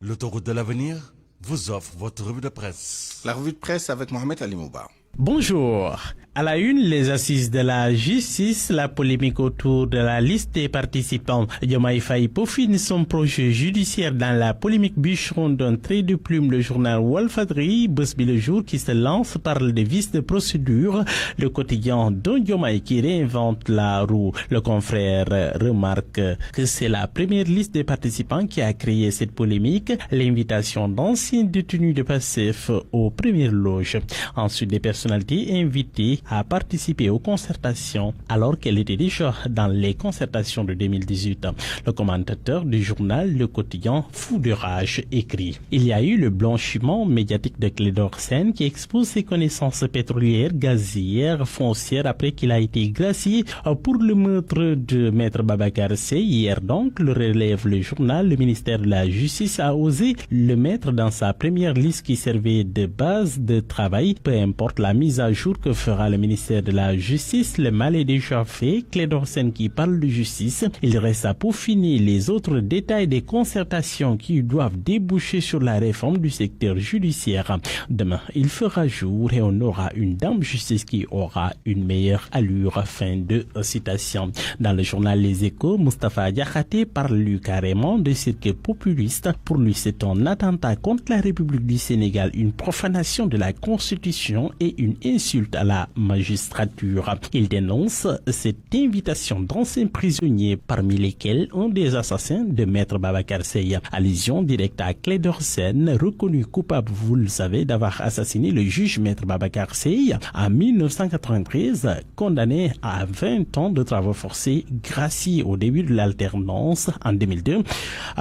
E: L'autoroute de l'avenir vous offre votre revue de presse.
A: La revue de presse avec Mohamed Ali Mouba.
F: Bonjour. À la une, les assises de la justice, la polémique autour de la liste des participants. Diomaye Faye peaufine son projet judiciaire dans la polémique bûcheron d'un trait de plume. Le journal Walfadri, Bës Bi Le Jour qui se lance parle de vices de procédure. Le quotidien Don Diomaye qui réinvente la roue. Le confrère remarque que c'est la première liste des participants qui a créé cette polémique. L'invitation d'anciens détenus de Pastef aux premières loges. Ensuite, des personnalités invitées à participer aux concertations alors qu'elle était déjà dans les concertations de 2018. Le commentateur du journal Le Quotidien, fou de rage, écrit: il y a eu le blanchiment médiatique de Clédor Sène qui expose ses connaissances pétrolières, gazières, foncières après qu'il a été gracié pour le meurtre de Maître Babacar Seye. Hier donc, le relève le journal, le ministère de la Justice a osé le mettre dans sa première liste qui servait de base de travail. Peu importe la mise à jour que fera le ministère de la Justice, le mal est déjà fait. Clédor Sène qui parle de justice, il reste à peaufiner les autres détails des concertations qui doivent déboucher sur la réforme du secteur judiciaire. Demain, il fera jour et on aura une dame justice qui aura une meilleure allure. Fin de citation. Dans le journal Les Échos, Moustapha Diakhaté parle lui carrément de cirque populiste. Pour lui, c'est un attentat contre la République du Sénégal, une profanation de la Constitution et une insulte à la magistrature. Il dénonce cette invitation d'anciens prisonniers, parmi lesquels un des assassins de Maître Babacar Seye. Allusion directe à Clédor Sène, reconnu coupable, vous le savez, d'avoir assassiné le juge Maître Babacar Seye en 1993, condamné à 20 ans de travaux forcés, gracié au début de l'alternance en 2002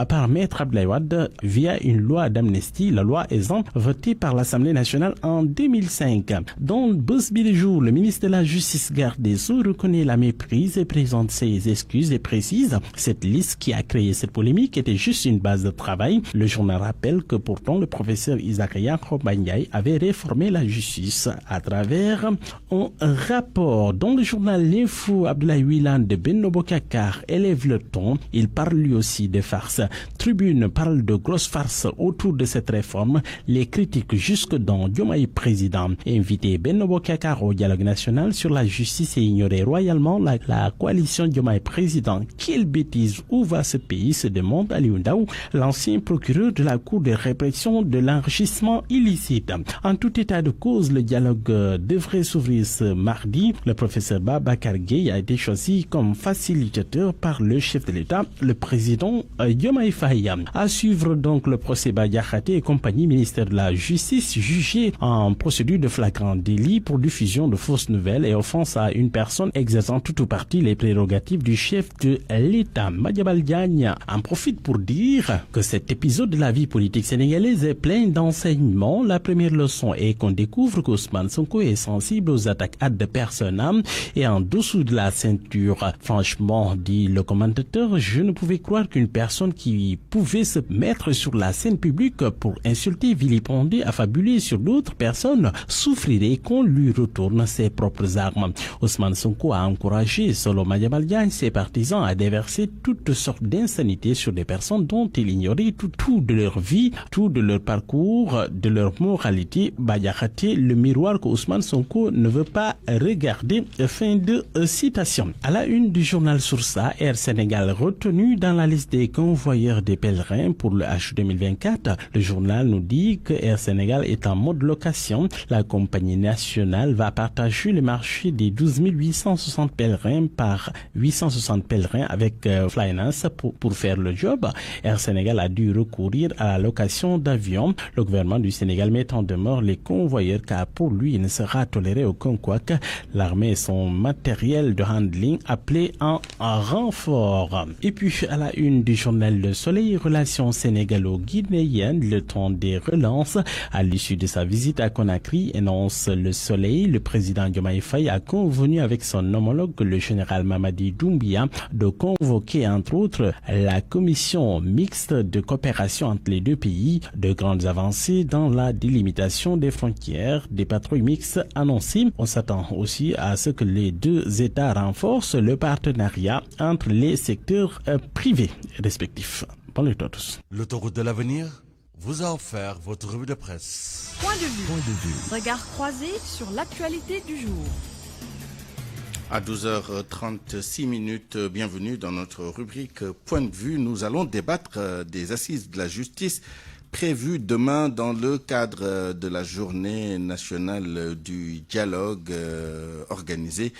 F: par Maître Abdoulaye Wade via une loi d'amnistie, la loi Ezzan, votée par l'Assemblée nationale en 2005. Dans Bës Bi Le Jour, le ministre de la Justice, garde des Sceaux, reconnaît la méprise et présente ses excuses et précise: cette liste qui a créé cette polémique était juste une base de travail. Le journal rappelle que pourtant le professeur Isaac Yacob Ndiaye avait réformé la justice à travers un rapport. Dans le journal L'Info, Abdoulaye Wilane de Benno Bokk Yakaar élève le ton. Il parle lui aussi de farce. Tribune parle de grosse farce autour de cette réforme. Les critiques jusque dans Diomaye président. Invité Benno Bokk Yakaar au dialogue national sur la justice et ignorer royalement la coalition Diomaye président. Quelle bêtise, où va ce pays, se demande Aliou Ndao, l'ancien procureur de la Cour de répression de l'enrichissement illicite. En tout état de cause, le dialogue devrait s'ouvrir ce mardi. Le professeur Babacar Gueye a été choisi comme facilitateur par le chef de l'État, le président Diomaye Faye. À suivre donc le procès Bah Diakhaté et compagnie, ministère de la Justice, jugé en procédure de flagrant délit pour diffusion de fausses nouvelles et offense à une personne exerçant tout ou partie les prérogatives du chef de l'État. Madiambal Diagne en profite pour dire que cet épisode de la vie politique sénégalaise est plein d'enseignements. La première leçon est qu'on découvre qu'Ousmane Sonko est sensible aux attaques ad personam et en dessous de la ceinture. Franchement, dit le commentateur, je ne pouvais croire qu'une personne qui pouvait se mettre sur la scène publique pour insulter, vilipender, affabuler sur d'autres personnes souffrirait qu'on lui retourne détourne ses propres armes. Ousmane Sonko a encouragé, selon Madiambal Diagne, ses partisans à déverser toutes sortes d'insanités sur des personnes dont il ignorait tout de leur vie, tout de leur parcours, de leur moralité. Badiakhaté, le miroir que Ousmane Sonko ne veut pas regarder. Fin de citation. À la une du journal Source, Air Sénégal retenu dans la liste des convoyeurs des pèlerins pour le H 2024. Le journal nous dit que Air Sénégal est en mode location. La compagnie nationale va partager le marché des 12 860 pèlerins par 860 pèlerins avec Flynas pour faire le job. Air Sénégal a dû recourir à la location d'avions. Le gouvernement du Sénégal met en demeure les convoyeurs car pour lui, il ne sera toléré aucun couac. L'armée et son matériel de handling appelé en renfort. Et puis, à la une du journal Le Soleil, relations sénégalo-guinéennes, le temps des relances. À l'issue de sa visite à Conakry, énonce Le Soleil, le président Diomaye Faye a convenu avec son homologue, le général Mamadi Doumbia, de convoquer entre autres la commission mixte de coopération entre les deux pays. De grandes avancées dans la délimitation des frontières, des patrouilles mixtes annoncées. On s'attend aussi à ce que les deux États renforcent le partenariat entre les secteurs privés respectifs. Bonne nuit à tous.
E: L'autoroute de l'avenir vous a offert votre revue de presse.
J: Point de vue. Regard croisé sur l'actualité du jour.
A: À 12h36, bienvenue dans notre rubrique Point de vue. Nous allons débattre des assises de la justice prévues demain dans le cadre de la journée nationale du dialogue organisée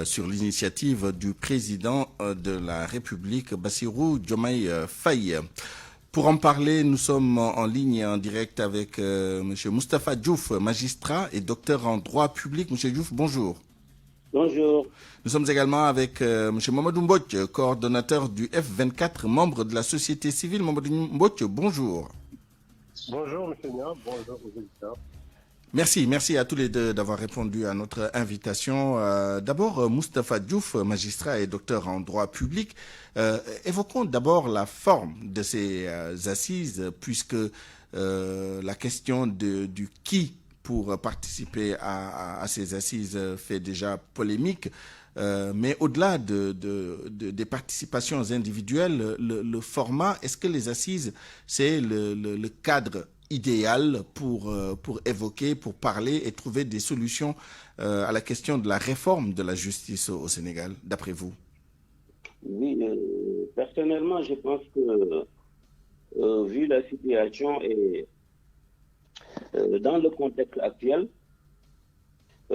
A: sur l'initiative du président de la République, Bassirou Diomaye Faye. Pour en parler, nous sommes en ligne en direct avec M. Moustapha Diouf, magistrat et docteur en droit public. M. Diouf, bonjour.
K: Bonjour.
A: Nous sommes également avec M. Mamadou Mbouch, coordonnateur du F24, membre de la société civile. Mamadou Mbouch, bonjour.
L: Bonjour, M. Nia. Bonjour aux auditeurs.
A: Merci à tous les deux d'avoir répondu à notre invitation. D'abord, Moustapha Diouf, magistrat et docteur en droit public. Évoquons d'abord la forme de ces assises, puisque la question du qui pour participer à ces assises fait déjà polémique. Mais au-delà des participations individuelles, le format, est-ce que les assises, c'est le cadre idéal pour évoquer, pour parler et trouver des solutions à la question de la réforme de la justice au Sénégal, d'après vous?
K: Oui, personnellement, je pense que vu la situation et dans le contexte actuel,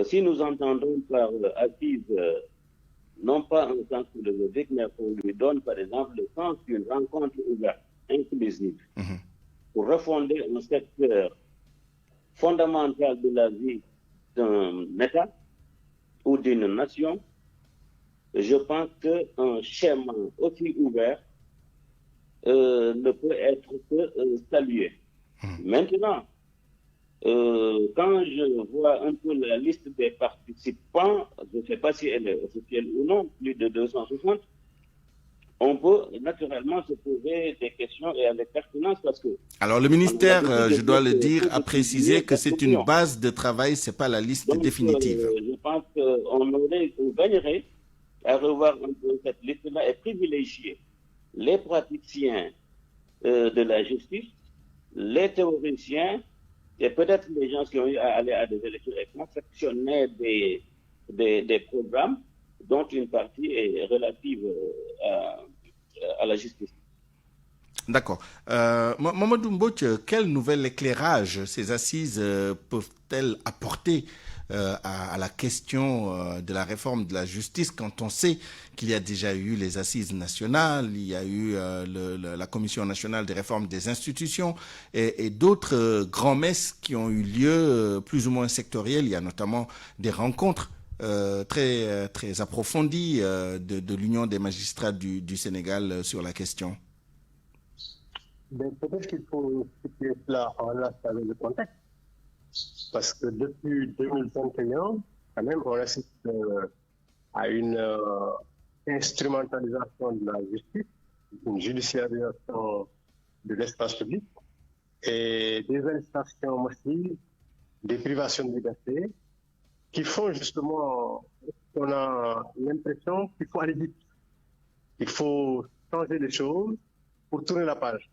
K: si nous entendons par assise non pas un sens philosophique, mais qu'on lui donne par exemple le sens d'une rencontre ouverte, inclusive, pour refonder un secteur fondamental de la vie d'un État ou d'une nation, je pense qu'un schéma aussi ouvert ne peut être que salué. Maintenant, quand je vois un peu la liste des participants, je ne sais pas si elle est officielle ou non, plus de 260, on peut naturellement se poser des questions et avec pertinence parce que...
A: Alors le ministère, je dois le dire, a précisé que c'est une base de travail, ce n'est pas la liste définitive.
K: Je pense qu'on gagnerait à revoir un peu cette liste-là et privilégier les praticiens de la justice, les théoriciens, et peut-être les gens qui ont eu à aller à des élections et confectionner des programmes dont une partie est relative à la justice.
A: D'accord. Mamadou Mbouch, quel nouvel éclairage ces assises peuvent-elles apporter à la question de la réforme de la justice quand on sait qu'il y a déjà eu les assises nationales, il y a eu la Commission nationale des réformes des institutions et d'autres grands-messes qui ont eu lieu plus ou moins sectorielles. Il y a notamment des rencontres très approfondies de l'Union des magistrats du Sénégal sur la question.
L: Peut-être qu'il faut situer cela en lien avec le contexte. Parce que depuis 2021, quand même, on assiste à une instrumentalisation de la justice, une judiciarisation de l'espace public et des arrestations massives, des privations de liberté qui font justement qu'on a l'impression qu'il faut aller vite. Il faut changer les choses pour tourner la page.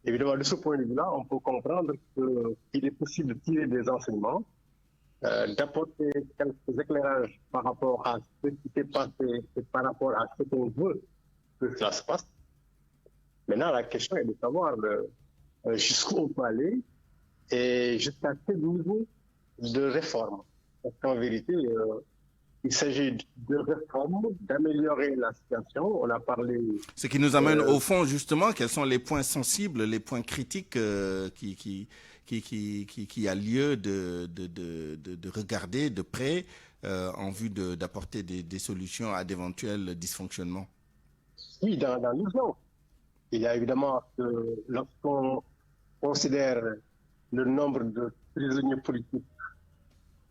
L: Évidemment, de ce point de vue-là, on peut comprendre qu'il est possible de tirer des enseignements, d'apporter quelques éclairages par rapport à ce qui s'est passé et par rapport à ce qu'on veut que cela se passe. Maintenant, la question est de savoir jusqu'où on peut aller et jusqu'à quel niveau de réforme. Parce qu'en vérité, il s'agit de réforme, d'améliorer la situation. On a parlé...
A: Ce qui nous amène au fond, justement, quels sont les points sensibles, les points critiques qui a lieu de regarder de près en vue d'apporter des solutions à d'éventuels dysfonctionnements.
L: Oui, dans l'urgence. Il y a évidemment que lorsqu'on considère le nombre de prisonniers politiques,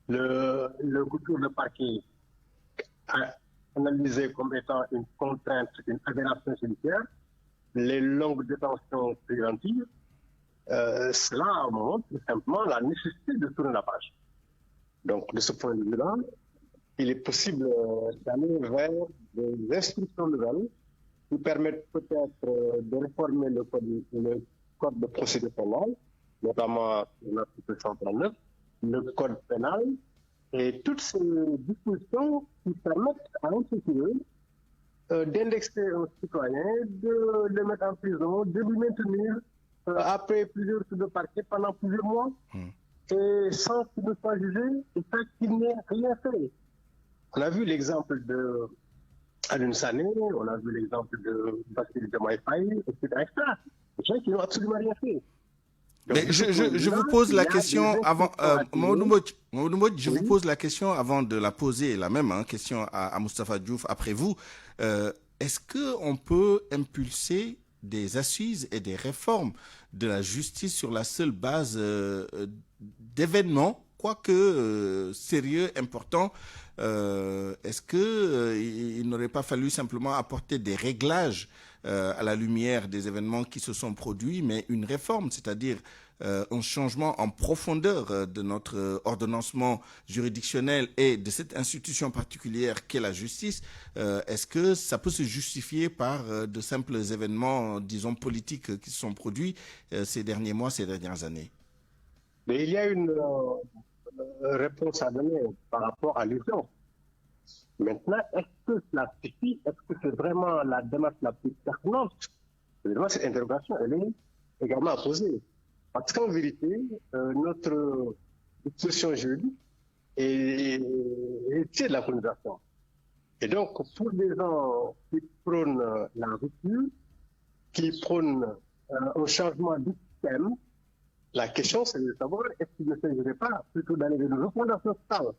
L: le retour de parquet analysé comme étant une contrainte, une aberration judiciaire, les longues détentions préventives, cela montre tout simplement la nécessité de tourner la page. Donc, de ce point de vue-là, il est possible d'aller vers des instructions nouvelles qui permettent peut-être de réformer le code de procédure pénale, notamment l'article 139, le code pénal, et toutes ces dispositions qui permettent à un citoyen d'indexer un citoyen, de le mettre en prison, de lui maintenir après plusieurs tours de parquet pendant plusieurs mois, et sans qu'il ne soit jugé, et sans qu'il n'ait rien fait. On a vu l'exemple de Alun Sané, on a vu l'exemple de Bassirou Diomaye Faye, etc. Des gens qui n'ont absolument rien fait. Donc,
A: mais je vous pose la question avant, Mamadou Mbodj, je vous pose la question avant de la poser, la même question à Moustapha Diouf après vous. Est-ce qu'on peut impulser des assises et des réformes de la justice sur la seule base d'événements, quoique sérieux, importants? Est-ce qu'il n'aurait pas fallu simplement apporter des réglages à la lumière des événements qui se sont produits, mais une réforme, c'est-à-dire un changement en profondeur de notre ordonnancement juridictionnel et de cette institution particulière qu'est la justice? Est-ce que ça peut se justifier par de simples événements, disons, politiques qui se sont produits ces derniers mois, ces dernières années?
L: Mais il y a une réponse à donner par rapport à l'urgence. Maintenant, est-ce que cela suffit? Est-ce que c'est vraiment la démarche la plus pertinente? Évidemment, cette interrogation, elle est également à poser. Parce qu'en vérité, notre disposition juridique est de la colonisation. Et donc, pour des gens qui prônent la rupture, qui prônent un changement du système, la question, c'est de savoir est-ce qu'il ne s'agirait pas plutôt d'aller vers une refondation totale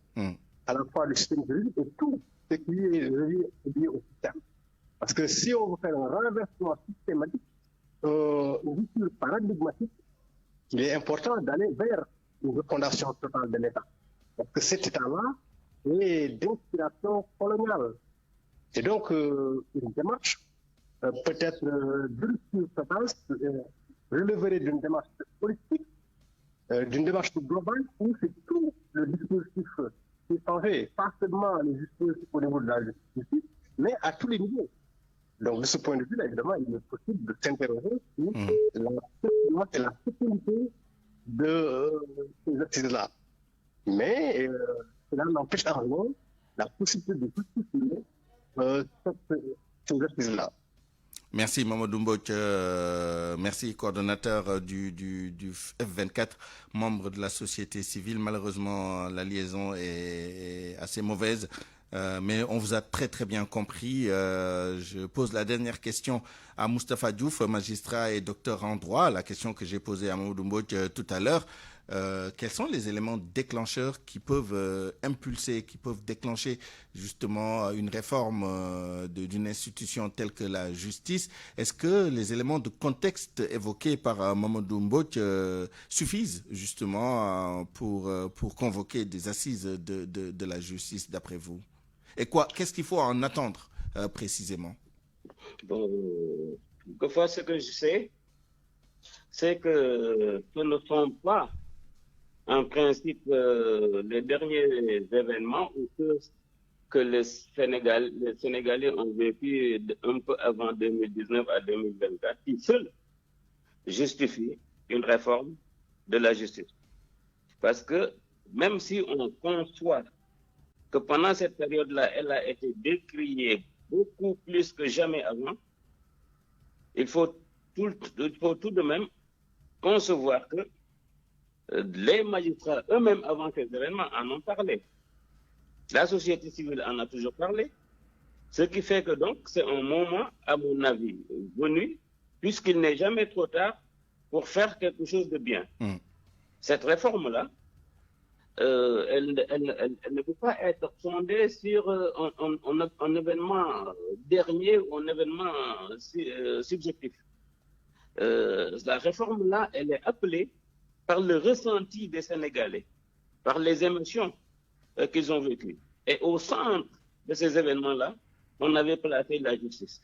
L: à la fois du système juridique et tout ce qui est lié au système. Parce que si on veut faire un renversement systématique, une rupture paradigmatique, il est important d'aller vers une refondation totale de l'État. Parce que cet État-là est d'inspiration coloniale. Et donc, une démarche peut-être de rupture totale releverait d'une démarche politique, d'une démarche globale, où c'est tout le dispositif qui est changé, pas seulement les dispositifs au niveau de la justice, mais à tous les niveaux. Donc, de ce point de vue, là, évidemment, il est possible de s'interroger sur la sécurité de ces assises-là. Mais cela n'empêche en rien la possibilité de justifier ces assises-là.
A: Merci Mamadou Mbodj, merci coordonnateur du F24, membre de la société civile. Malheureusement, la liaison est assez mauvaise, mais on vous a très bien compris. Je pose la dernière question à Moustapha Diouf, magistrat et docteur en droit, la question que j'ai posée à Mamadou Mbodj tout à l'heure. Quels sont les éléments déclencheurs qui peuvent impulser, qui peuvent déclencher justement une réforme d'une institution telle que la justice? Est-ce que les éléments de contexte évoqués par Mamadou Mbodj suffisent justement pour convoquer des assises de la justice d'après vous? Et qu'est-ce qu'il faut en attendre précisément?
K: Bon, quelquefois ce que je sais, c'est que ce ne sont pas en principe, les derniers événements que les Sénégalais ont vécu un peu avant 2019 à 2024, qui seuls justifient une réforme de la justice. Parce que même si on conçoit que pendant cette période-là, elle a été décriée beaucoup plus que jamais avant, il faut tout de même concevoir que les magistrats eux-mêmes avant ces événements en ont parlé. La société civile en a toujours parlé. Ce qui fait que donc c'est un moment, à mon avis, venu, puisqu'il n'est jamais trop tard pour faire quelque chose de bien. Cette réforme-là, elle ne peut pas être fondée sur un événement dernier ou un événement subjectif. La réforme-là, elle est appelée par le ressenti des Sénégalais, par les émotions qu'ils ont vécues. Et au centre de ces événements-là, on avait placé la justice.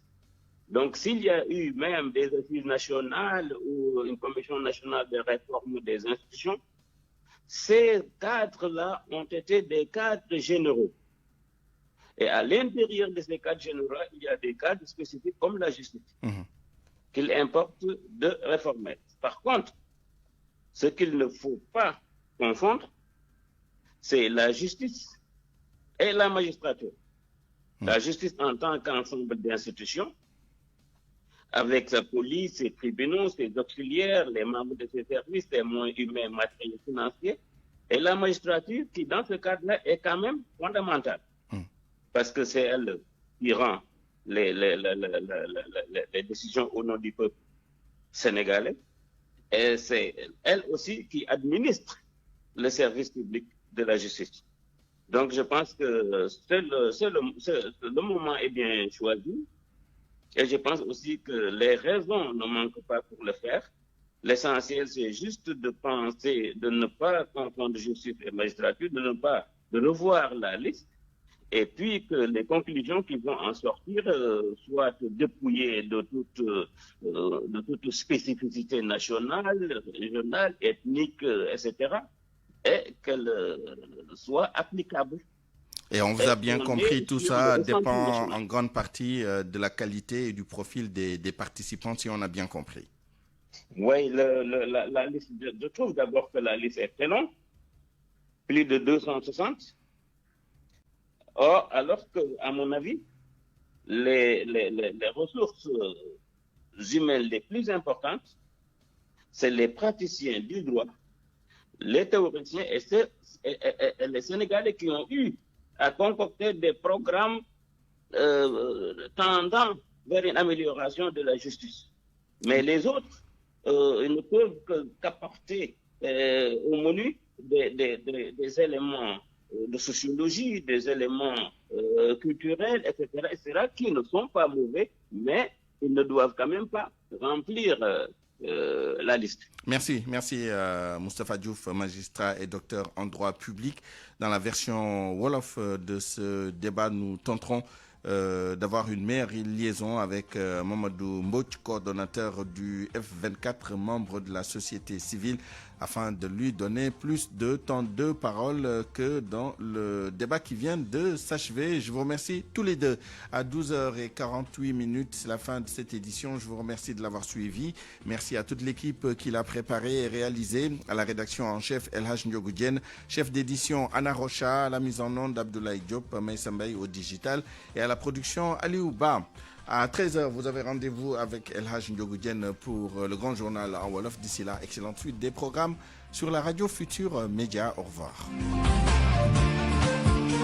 K: Donc, s'il y a eu même des assises nationales ou une commission nationale de réforme des institutions, ces cadres-là ont été des cadres généraux. Et à l'intérieur de ces cadres généraux, il y a des cadres spécifiques comme la justice, qu'il importe de réformer. Par contre, ce qu'il ne faut pas confondre, c'est la justice et la magistrature. La justice en tant qu'ensemble d'institutions, avec sa police, ses tribunaux, ses auxiliaires, les membres de ses services, les moyens humains, matériels, financiers, et la magistrature qui, dans ce cadre-là, est quand même fondamentale. Parce que c'est elle qui rend les décisions au nom du peuple sénégalais, et c'est elle aussi qui administre le service public de la justice. Donc je pense que le moment est bien choisi. Et je pense aussi que les raisons ne manquent pas pour le faire. L'essentiel, c'est juste de penser, de ne pas confondre justice et magistrature, de revoir la liste, et puis que les conclusions qui vont en sortir soient dépouillées de toute spécificité nationale, régionale, ethnique, etc., et qu'elles soient applicables.
A: Et on vous a bien compris, tout ça dépend en grande partie de la qualité et du profil des participants, si on a bien compris.
K: Oui, la liste, je trouve d'abord que la liste est très longue, plus de 260. Or, alors que, à mon avis, les ressources humaines les plus importantes, c'est les praticiens du droit, les théoriciens et les Sénégalais qui ont eu à concocter des programmes tendant vers une amélioration de la justice. Mais les autres, ils ne peuvent qu'apporter au menu des éléments de sociologie, des éléments culturels, etc., qui ne sont pas mauvais, mais ils ne doivent quand même pas remplir la liste.
A: Merci Moustapha Diouf, magistrat et docteur en droit public. Dans la version Wolof de ce débat, nous tenterons d'avoir une meilleure liaison avec Mamadou Mbodj, coordonnateur du F24, membre de la société civile, afin de lui donner plus de temps de parole que dans le débat qui vient de s'achever. Je vous remercie tous les deux. À 12h48, c'est la fin de cette édition. Je vous remercie de l'avoir suivi. Merci à toute l'équipe qui l'a préparé et réalisé. À la rédaction en chef, El Hadj Ndiogou Diène, chef d'édition Anna Rocha, à la mise en onde Abdoulaye Diop, Maïssa Mbaye au digital, et à la production Aliou Ba. À 13h, vous avez rendez-vous avec El Hadj Ndiogou Diène pour le grand journal en Wolof. D'ici là, excellente suite des programmes sur la radio Futur Média. Au revoir.